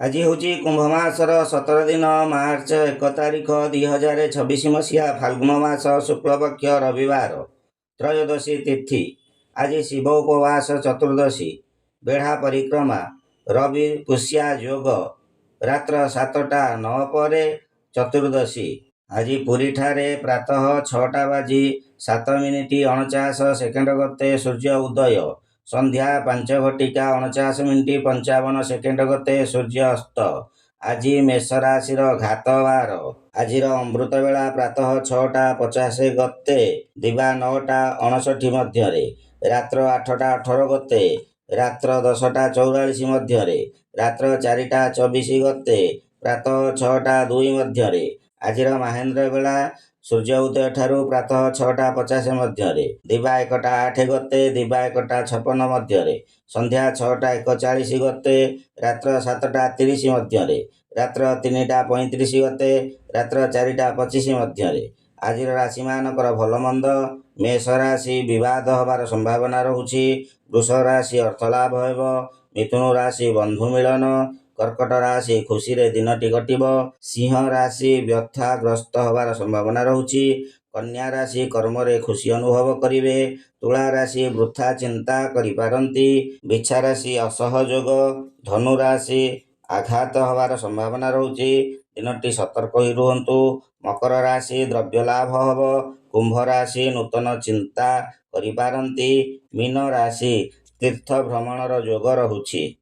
आज हूँ कुंभमासर 17 दिन मार्च 1 तारिख 2026 मसीहा फाल्गुन मास शुक्लपक्ष रविवार त्रयोदशी तिथि। आज शिव उपवास चतुर्दशी बेढ़ा परिक्रमा रवि पुष्या योग रात्र 7टा 9 पर चतुर्दशी। आज पुरी ठारे प्रातः 6टा बाजी 7 मिनिट 49 सेकेंड गते सूर्य उदय। संध्या 5 घटिका 49 मिनिट 55 सेकेंड गते सूर्य अस्त। आज मेष राशि घातवार। आज अमृत बेला प्रातः 6टा 50 गते दिवा 9टा 59 मध्य रात्र 8टा 18 गते रात्र 10टा 44 मध्य रात्र 4टा 24 गते प्रातः 6टा 2 मध्य। आज महेन्द्र बेला सूर्य उदय ठारू प्रातः 6टा 50 मध्य दिवा 1टा 8 गते दिवा 1टा 56 मध्य संध्या 6टा 41 गते रात्र 7टा 30 मध्य रात्र 3टा 35 गते रात्र 4टा 25 मध्य। आज राशि मानकर भल मंद। मेष राशि विवाद हबार संभावना रहुछि। वृष राशि अर्थलाभ हेब। मिथुन राशि बंधु मिलन। कर्कट राशि खुशी रे दिनटी कटिब। सिंह राशि व्यथाग्रस्त हबार संभावना रहुछि। कन्या राशि कर्म रे खुशी अनुभव करिवे। तुला राशि वृथा चिंता करि पारंती। बिच्छा राशि असहयोग। धनु राशि आघात हबार संभावना रहुछि। दिनटी सतर्क होई रुहंतु। मकर राशि द्रव्य लाभ हब। कुंभ राशि नूतन चिंता करि पारंती। मीन राशि तीर्थ भ्रमणर योग रहुछि।